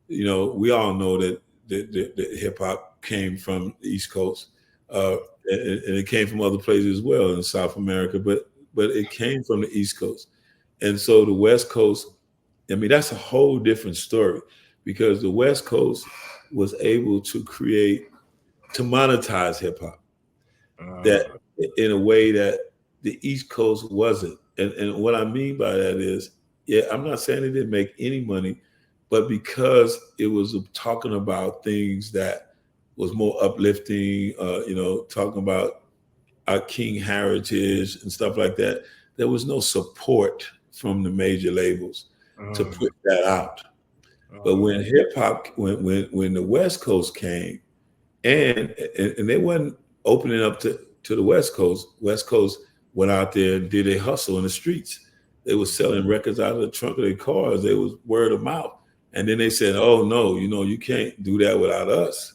we all know that the hip hop came from the East Coast, and it came from other places as well in South America, but it came from the East Coast, and so the West Coast. I mean, that's a whole different story because the West Coast was able to monetize hip hop that in a way that the East Coast wasn't. And what I mean by that is, yeah, I'm not saying it didn't make any money, but because it was talking about things that was more uplifting, talking about our King heritage and stuff like that, there was no support from the major labels to put that out. But when hip hop, when the West Coast came, and they wasn't opening up to the West Coast. West Coast went out there and did a hustle in the streets. They was selling records out of the trunk of their cars. They was word of mouth. And then they said, "Oh no, you can't do that without us."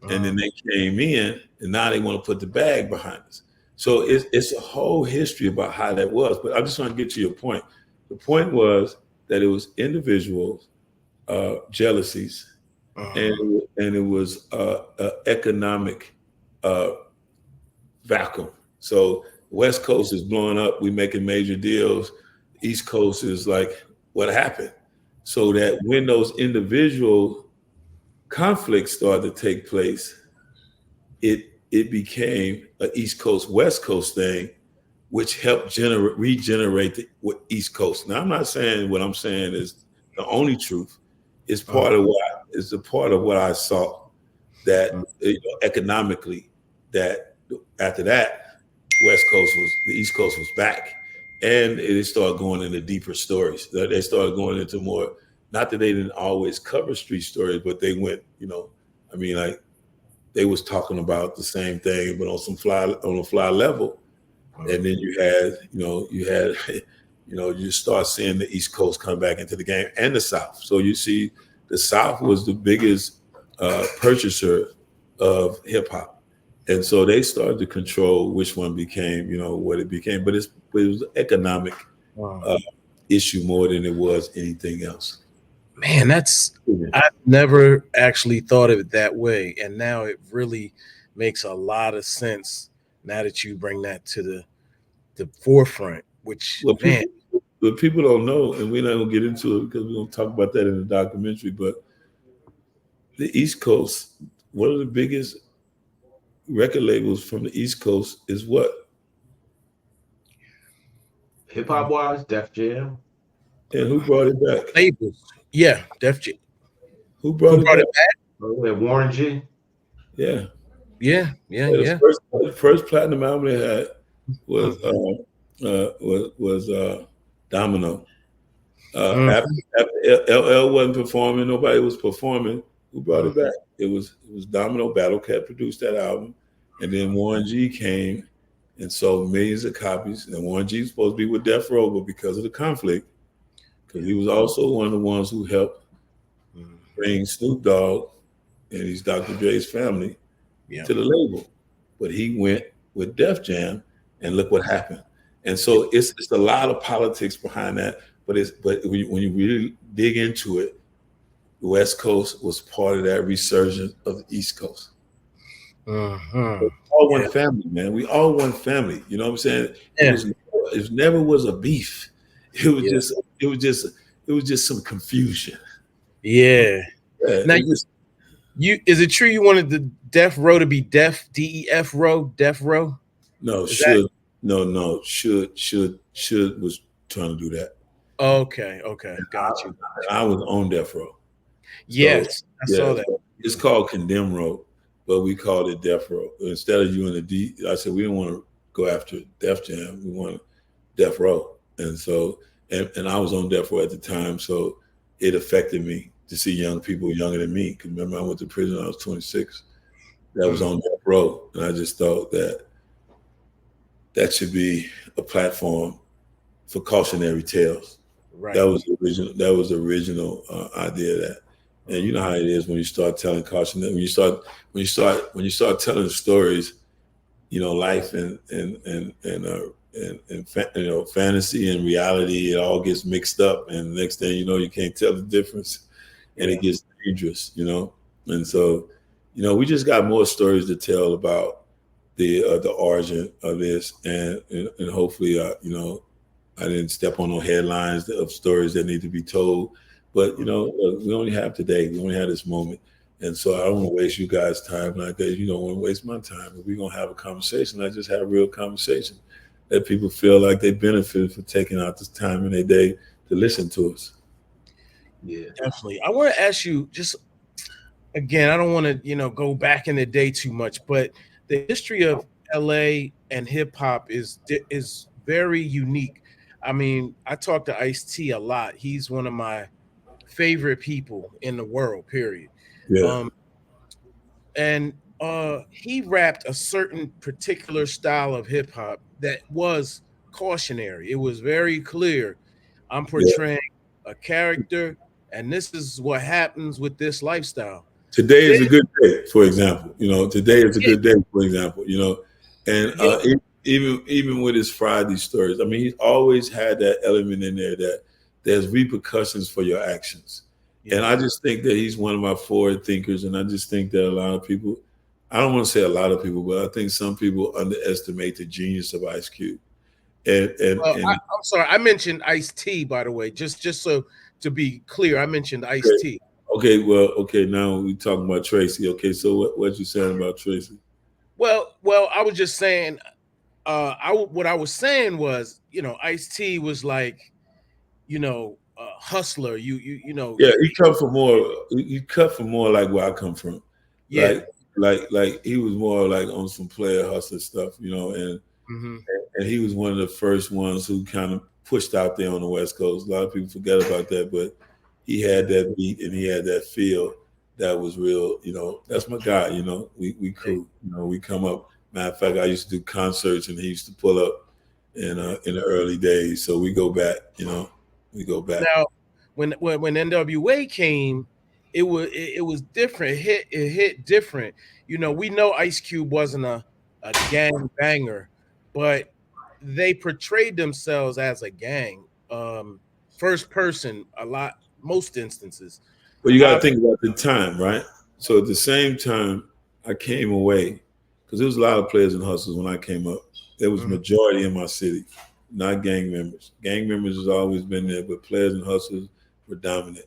And then they came in, and now they want to put the bag behind us. So it's a whole history about how that was. But I just want to get to your point. The point was that it was individuals, jealousies, and it was economic vacuum. So West Coast is blowing up. We making major deals. East Coast is like, what happened? So that when those individual conflicts started to take place, it became an East Coast West Coast thing, which helped regenerate the East Coast. Now I'm not saying what I'm saying is the only truth. It's part of it's a part of what I saw that economically, that after that, the East Coast was back, and it started going into deeper stories. They started going into more. Not that they didn't always cover street stories, but they went. I mean, like they was talking about the same thing, but on a fly level. And then you start seeing the East Coast come back into the game and the South. So you see, the South was the biggest purchaser of hip hop, and so they started to control which one became, what it became. But it was an economic issue more than it was anything else. Man, I've never actually thought of it that way, and now it really makes a lot of sense now that you bring that to the forefront. Which, Well, man, people don't know, and we're not gonna get into it because we're gonna talk about that in the documentary. But the East Coast, one of the biggest record labels from the East Coast is what? Hip hop wise, Def Jam. And who brought it back? labels, yeah, Def Jam. Who brought Who it brought back? it back? Oh, yeah, Warren G. Yeah. Yeah. The first platinum album they had was Domino. After LL wasn't performing, nobody was performing. Who brought it back? It was Domino. Battle Cat produced that album, and then Warren G came and sold millions of copies. And Warren G was supposed to be with Death Row, but because of the conflict, because he was also one of the ones who helped bring Snoop Dogg and his Dr. Dre's family to the label. But he went with Def Jam, and look what happened. And so it's a lot of politics behind that. But when you really dig into it, the West Coast was part of that resurgence of the East Coast. All one family, man. We all one family. You know what I'm saying? It never was a beef. It was just some confusion. Yeah. Now, Is it true you wanted the Death Row to be DEF row, Death Row? No, Is that should was trying to do that. okay? Okay, got you. I was on death row. So Yes, I yeah, saw that. it's called condemn row, but we called it death row. Instead of you and the D, I said we don't want to go after Def Jam. We want death row. And so and I was on death row at the time, so it affected me to see young people younger than me. Because remember, I went to prison when I was 26. That was on death row, and I just thought that should be a platform for cautionary tales. Right. That was the original. That was the original idea of that. And you know how it is when you start telling cautionary. When you start telling stories, you know, life and fantasy and reality, it all gets mixed up, and the next thing you know, you can't tell the difference, and it gets dangerous, you know. And so, you know, we just got more stories to tell about the origin of this, and hopefully, you know, I didn't step on no headlines of stories that need to be told. But you know, we only have today. We only have this moment. And so I don't want to waste you guys' time like that. You don't want to waste my time. If we're going to have a conversation, I just have a real conversation. Let people feel like they benefited for taking out this time in their day to listen to us. Yeah. Definitely. I want to ask you just again, I don't want to, you know, go back in the day too much, but the history of LA and hip hop is very unique. I mean, I talk to Ice-T a lot. He's one of my favorite people in the world, period. Yeah. And he rapped a certain particular style of hip hop that was cautionary. It was very clear. I'm portraying a character, and this is what happens with this lifestyle. Today Then, is a good day, for example. You know, today is a good day, for example. You know, and even with his Friday stories, I mean, he's always had that element in there that there's repercussions for your actions. yes. And I just think that he's one of my forward thinkers. And I just think that a lot of people, I don't want to say a lot of people, but I think some people underestimate the genius of Ice Cube. And I'm sorry, I mentioned Ice-T, by the way, just so to be clear, I mentioned Ice-T. okay, well, okay, now we talking about Tracy. Okay, so what you saying about Tracy? Well, I was just saying, what I was saying was, you know, Ice-T was like, you know, hustler. You know, Yeah, he cut for more. He cut for more like where I come from. yeah. Like he was more like on some player hustler stuff, you know, and he was one of the first ones who kind of pushed out there on the West Coast. A lot of people forget about that, but he had that beat and he had that feel that was real. You know, that's my guy. You know, we cool. You know, we come up. Matter of fact, I used to do concerts and he used to pull up in the early days. So we go back. You know, we go back. Now, when NWA came, it was different. It hit different. You know, we know Ice Cube wasn't a gang banger, but they portrayed themselves as a gang. First person, most instances. But you got to I think about the time, right? So at the same time, I came away because there was a lot of players and hustlers when I came up. There was majority in my city, not gang members. Gang members has always been there, but players and hustlers were dominant.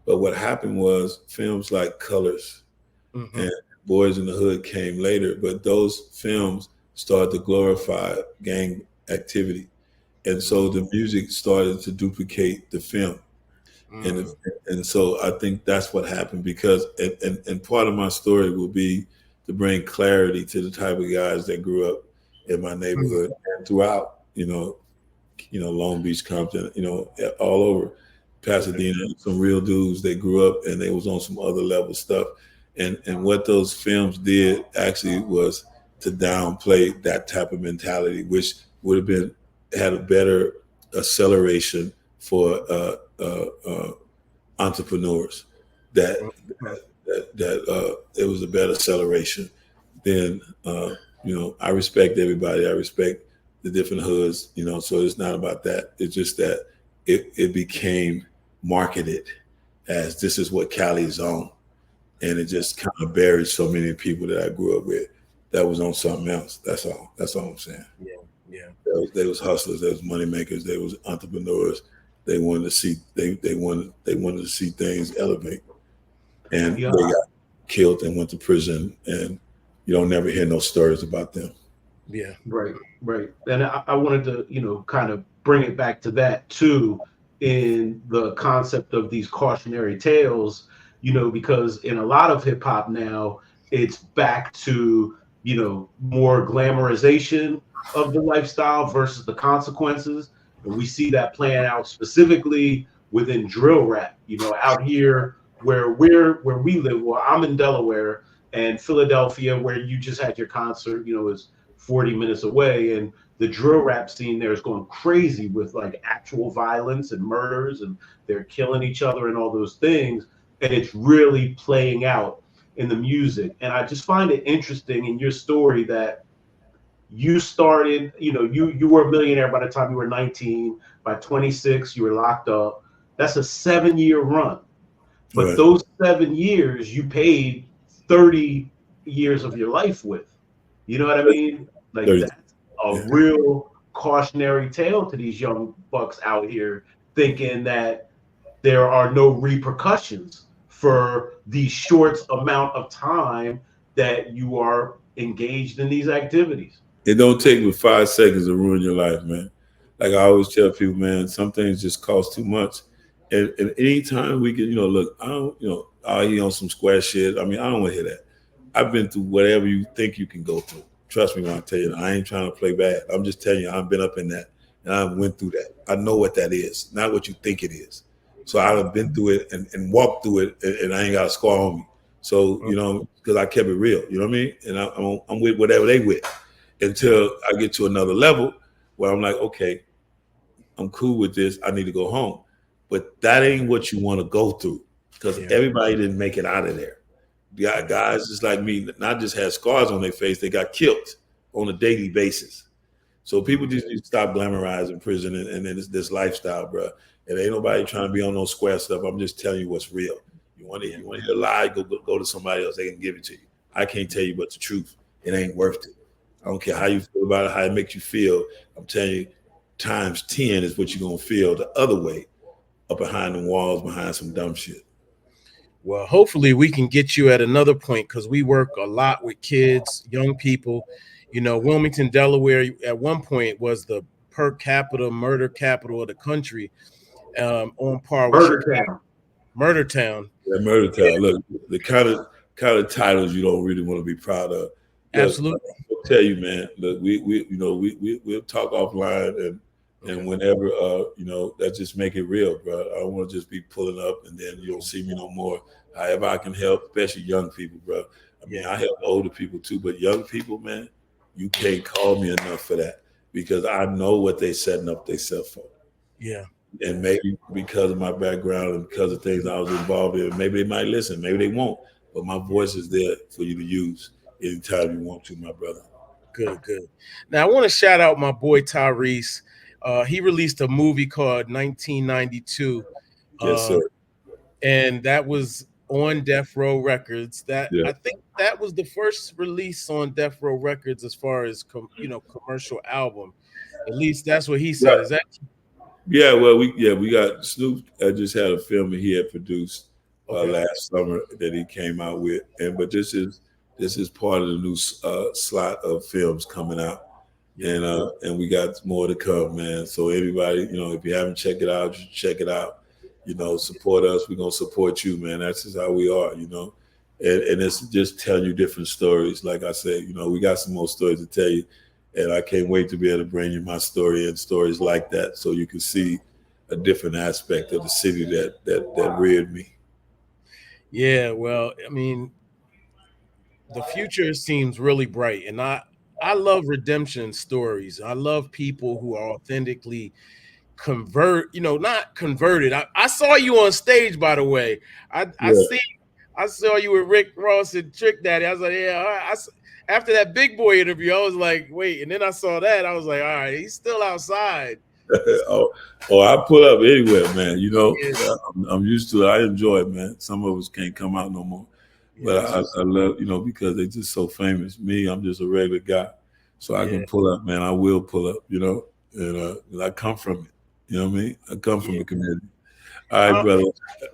But what happened was films like Colors and Boys in the Hood came later, but those films started to glorify gang activity. And so the music started to duplicate the film. And so I think that's what happened because and part of my story will be to bring clarity to the type of guys that grew up in my neighborhood and throughout, you know, Long Beach, Compton, you know, all over Pasadena, some real dudes that grew up and they was on some other level stuff. And what those films did actually was to downplay that type of mentality, which would have been had a better acceleration for entrepreneurs. That it was a better acceleration. Then you know, I respect everybody. I respect the different hoods. You know, so it's not about that. It's just that it became marketed as this is what Cali's on, and it just kind of buried so many people that I grew up with that was on something else. That's all. That's all I'm saying. Yeah. They was hustlers. They was money makers. They was entrepreneurs. They wanted to see they wanted to see things elevate, and killed and went to prison, and you don't never hear no stories about them. Yeah. Right, right. And I wanted to, kind of bring it back to that too, in the concept of these cautionary tales, because in a lot of hip hop now, it's back to, more glamorization of the lifestyle versus the consequences. And we see that playing out specifically within drill rap, out here where we live. Well, I'm in Delaware, and Philadelphia, where you just had your concert, is 40 minutes away, and the drill rap scene there is going crazy with like actual violence and murders, and they're killing each other and all those things, and it's really playing out in the music. And I just find it interesting in your story that you started, you were a millionaire by the time you were 19. By 26 you were locked up. That's a 7-year run, but Right. those 7 years you paid 30 years of your life with. You know what I mean? Like, 30. that's a Yeah. real cautionary tale to these young bucks out here, thinking that there are no repercussions for the short amount of time that you are engaged in these activities. It don't take but 5 seconds to ruin your life, man. Like I always tell people, man, some things just cost too much. And anytime we can, look, I don't, he on some square shit. I mean, I don't want to hear that. I've been through whatever you think you can go through. Trust me when I tell you, I ain't trying to play bad. I'm just telling you, I've been up in that, and I went through that. I know what that is, not what you think it is. So I've been through it and walked through it, and I ain't got a scar on me. So, because I kept it real, you know what I mean? And I'm with whatever they with until I get to another level where I'm like, okay, I'm cool with this. I need to go home. But that ain't what you want to go through, because everybody didn't make it out of there. Guys just like me, not just had scars on their face, they got killed on a daily basis. So people just need to stop glamorizing prison and then this lifestyle, bro. And ain't nobody trying to be on no square stuff. I'm just telling you what's real. You want to hear a lie, go to somebody else. They can give it to you. I can't tell you but the truth. It ain't worth it. I don't care how you feel about it, how it makes you feel. I'm telling you, times 10 is what you're going to feel the other way, up behind the walls, behind some dumb shit. Well, hopefully we can get you at another point, because we work a lot with kids, young people. Wilmington, Delaware, at one point was the per capita murder capital of the country, on par with Murder Chicago. Town. Murder Town. Yeah, Murder Town. Look, the kind of titles you don't really want to be proud of. Look, Absolutely. I'll tell you, man. Look, we'll talk offline, and whenever that just make it real, bro. I don't want to just be pulling up and then you don't see me no more. However I can help, especially young people, bro. I mean, I help older people too, but young people, man, you can't call me enough for that, because I know what they setting up themselves for. Yeah. And maybe because of my background and because of things I was involved in, maybe they might listen, maybe they won't. But my voice is there for you to use anytime you want to, my brother. Good. Now I want to shout out my boy Tyrese. He released a movie called 1992. Yes, sir. And that was on Death Row Records. I think that was the first release on Death Row Records as far as commercial album. At least that's what he said. Right. Is that? Yeah, well, we got Snoop. I just had a film that he had produced last summer that he came out with, but this is part of the new slot of films coming out, and we got more to come, man. So everybody, if you haven't checked it out, just check it out. Support us. We're gonna support you, man. That's just how we are, and it's just telling you different stories. Like I said, we got some more stories to tell you. And I can't wait to be able to bring you my story and stories like that, so you can see a different aspect of the city that reared me. Yeah, well, I mean, the future seems really bright, and I love redemption stories. I love people who are authentically not converted. I saw you on stage, by the way. I saw you with Rick Ross and Trick Daddy. I was like, yeah. After that Big Boy interview, I was like, wait. And then I saw that. I was like, all right, he's still outside. I pull up anywhere, man. I'm used to it. I enjoy it, man. Some of us can't come out no more. But I love, because they're just so famous. Me, I'm just a regular guy. So I can pull up, man. I will pull up, and I come from it. You know what I mean? I come from the community. All right, brother.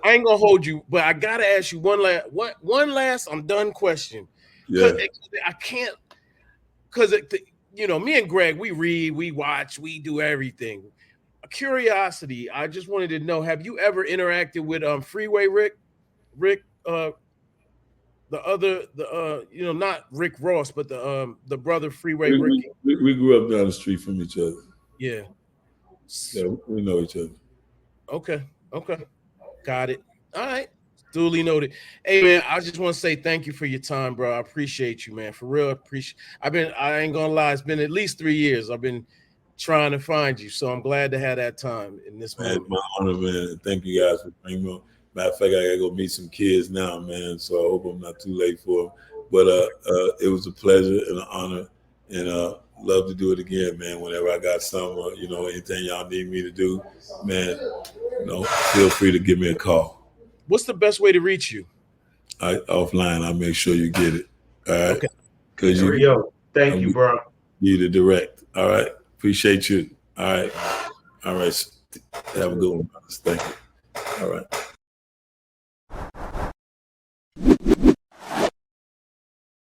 I ain't gonna hold you, but I gotta ask you one last I'm done question. Yeah. I can't, because you know, me and Greg, we read, we watch, we do everything. A curiosity, I just wanted to know: have you ever interacted with Freeway Rick? You know, not Rick Ross, but the brother Freeway Rick. We grew up down the street from each other. Yeah. Yeah, we know each other. Okay. Got it. All right. Duly noted. Hey man, I just want to say thank you for your time, bro. I appreciate you, man. For real, I ain't gonna lie, it's been at least 3 years. I've been trying to find you. So I'm glad to have that time in this moment. My honor, man. Thank you guys for bringing me on. Matter of fact, I gotta go meet some kids now, man. So I hope I'm not too late for them. But it was a pleasure and an honor, and love to do it again, man. Whenever I got something, you know, anything y'all need me to do, man, you know, feel free to give me a call. What's the best way to reach you? Offline, I'll make sure you get it. All right. Okay. Cause thank you, bro. You the direct. All right. Appreciate you. All right. All right. Have a good one, brothers. Thank you. All right.